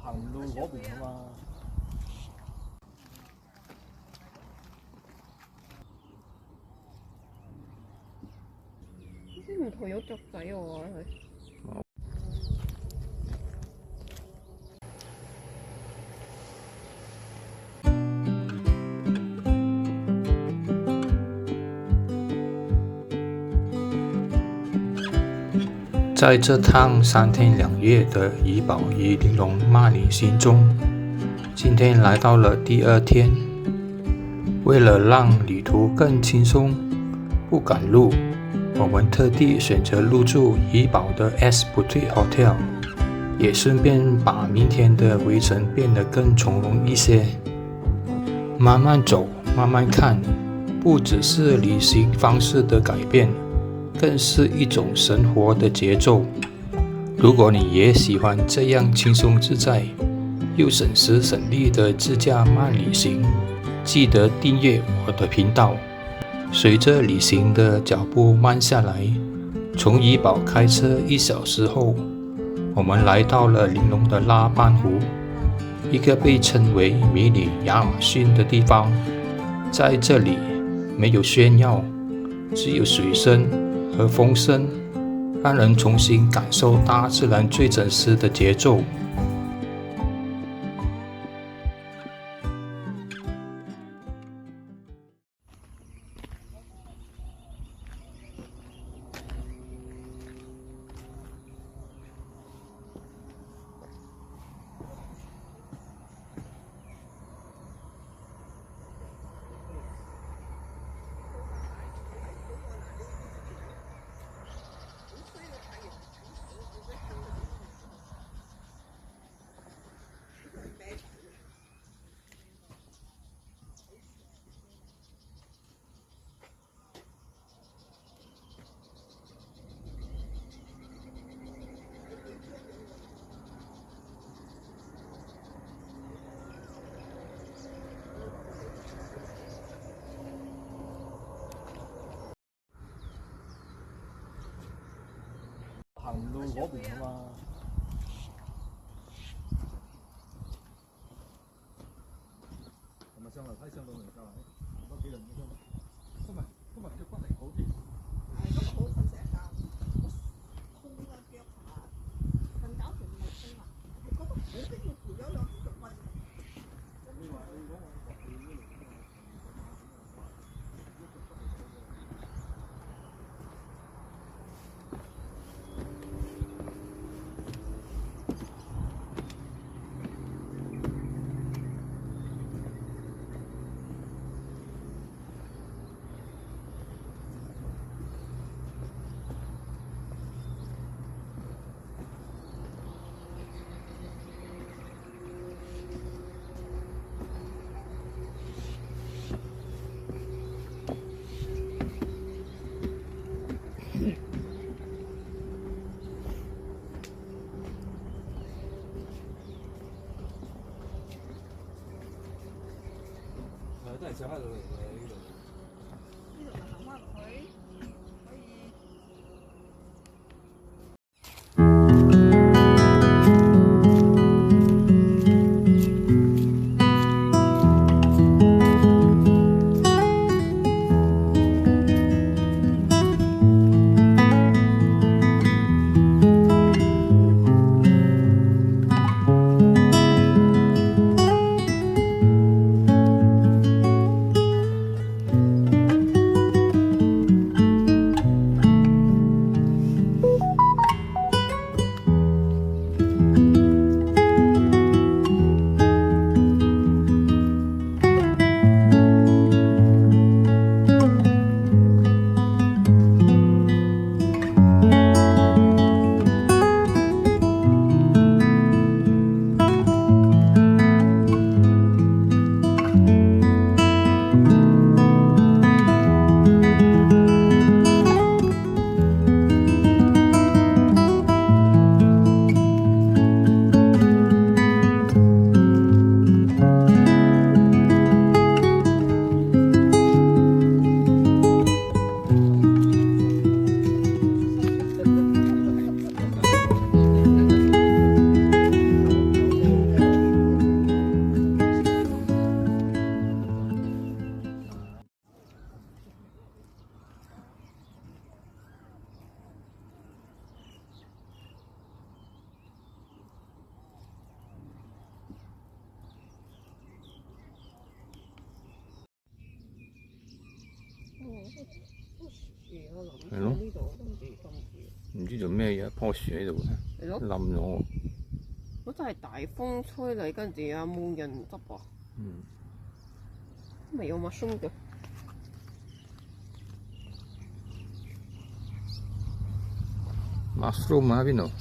行到嗰邊啊嘛。呢條圖有雀仔喎，佢。在这趟3天2夜的怡保与玲珑慢旅行中，今天来到了第2天。为了让旅途更轻松，不赶路，我们特地选择入住怡保的 S Boutique Hotel， 也顺便把明天的回程变得更从容一些。慢慢走，慢慢看，不只是旅行方式的改变，更是一种生活的节奏。如果你也喜欢这样轻松自在又省时省力的自驾慢旅行，记得订阅我的频道。随着旅行的脚步慢下来，从怡保开车1小时后，我们来到了玲珑的拉班湖，一个被称为迷你亚马逊的地方。在这里没有炫耀，只有水声和风声，让人重新感受大自然最真实的节奏。行到嗰邊啊嘛。係咪上樓梯上到嚟㗎？多幾輪嘅啫嘛。今日嘅骨力好啲。係咁好瞓醒覺，痛啊腳下，瞓覺仲唔係痛啊？你覺得好緊要扶咗兩隻腳你話你講話都係上喺度嚟嘅呢度。呢度行翻落去，可以。係咯，唔知做咩嘢，棵樹喺度係咯，冧咗喎。嗰真係大風吹嚟，跟住又冇人執喎。嗯。咪有 mushroom 嘅。mushroom 喺邊度？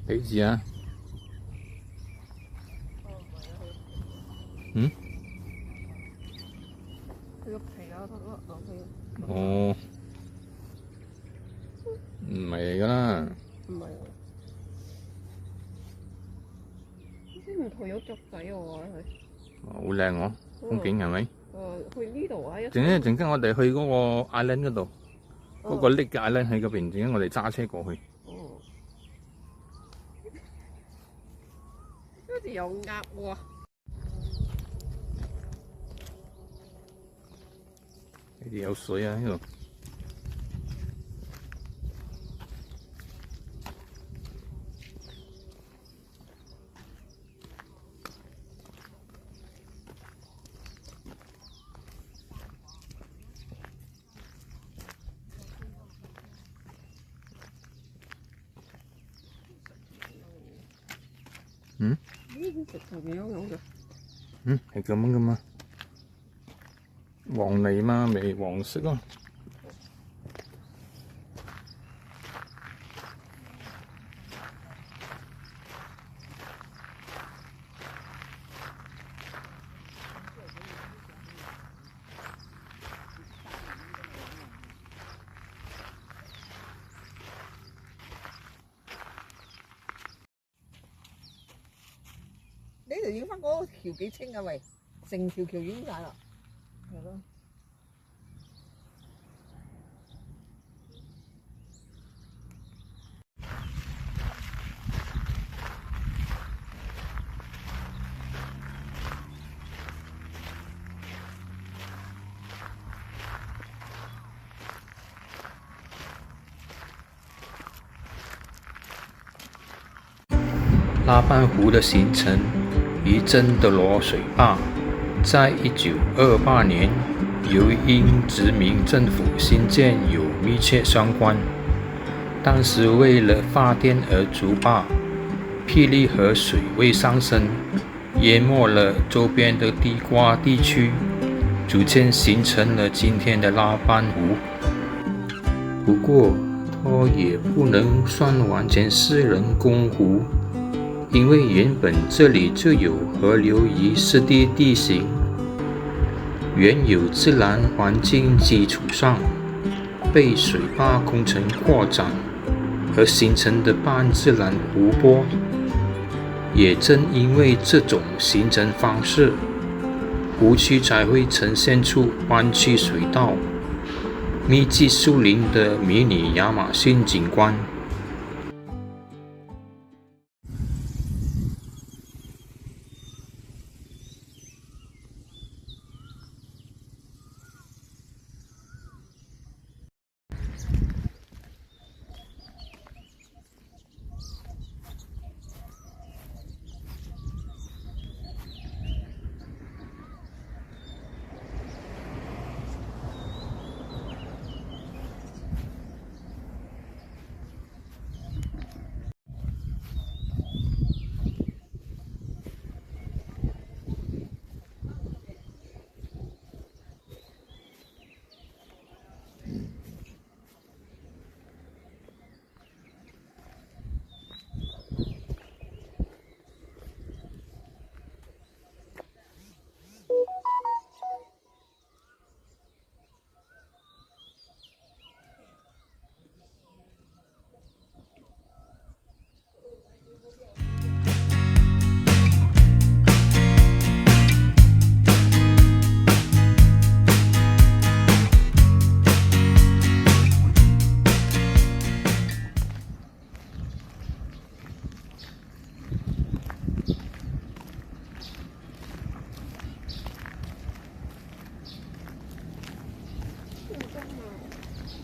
俾字啊！嗯？佢個皮啊，佢個落去。哦，唔係嚟㗎啦。唔係喎，啲唔同有雀仔喎，佢。好靚喎，風景係咪？去呢度啊！陣間我哋去嗰個 island 嗰度，嗰個 lake 嘅 island 喺嗰邊，陣間我哋揸車過去。哦。好似有鴨喎。呢啲有水啊！呢度。嗯？直頭咁樣嘅。嗯，係咁樣噶嘛？黃泥嘛，咪黃色咯。呢度影翻嗰個橋幾清啊喂，成條橋影晒啦。係咯。拉班湖的形成与真德罗水坝在1928年由英殖民政府兴建有密切相关。当时为了发电而筑坝，霹雳河水位上升，淹没了周边的低洼地区，逐渐形成了今天的拉班湖。不过，它也不能算完全是人工湖。因为原本这里就有河流与湿地地形，原有自然环境基础上被水坝工程扩展而形成的半自然湖泊，也正因为这种形成方式，湖区才会呈现出弯曲水道、密集树林的迷你亚马逊景观。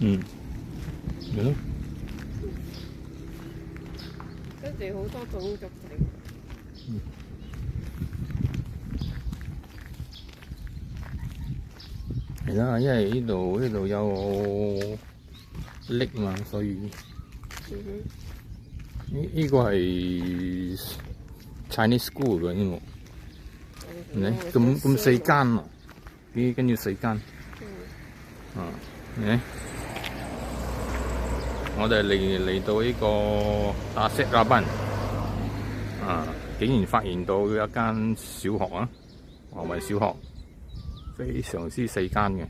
係咯。跟住好多種雀仔。係啦，因為呢度有瀝嘛，所以呢個係 Chinese school 嘅呢個，咁4間啊，跟住4間，我哋嚟到呢個大石拉賓，竟然發現到一間小學啊，華為小學，非常之4間嘅。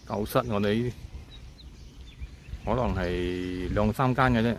教室我哋可能係2、3間嘅啫，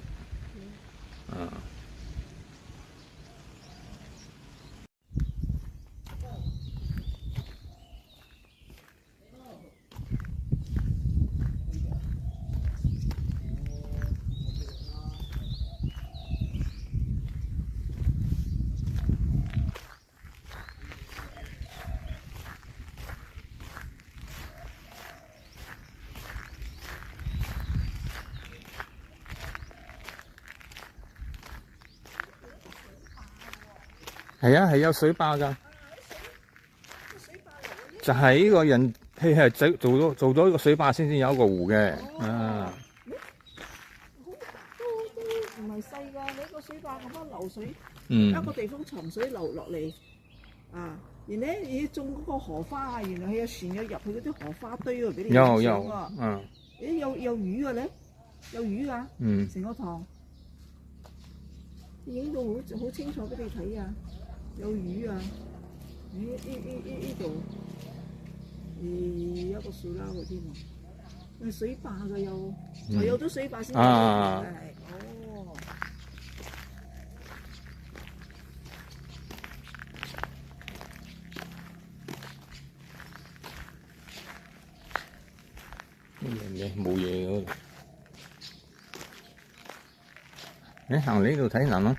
係啊，係有水壩㗎，就係呢個人係做咗呢個水壩先至有一個湖嘅，都唔係細㗎，你個水壩咁樣流水，一個地方沉水流落嚟，然後你種嗰個荷花啊，原來係有船入去嗰啲荷花堆喎，俾你影相喎。有魚㗎咧，有魚㗎，成個塘，影到好清楚俾你睇啊！有魚啊！呢度，有個樹撈嗰啲喎，水壩嘅有咗水壩先係，冇嘢嗰度，行呢度睇下咯。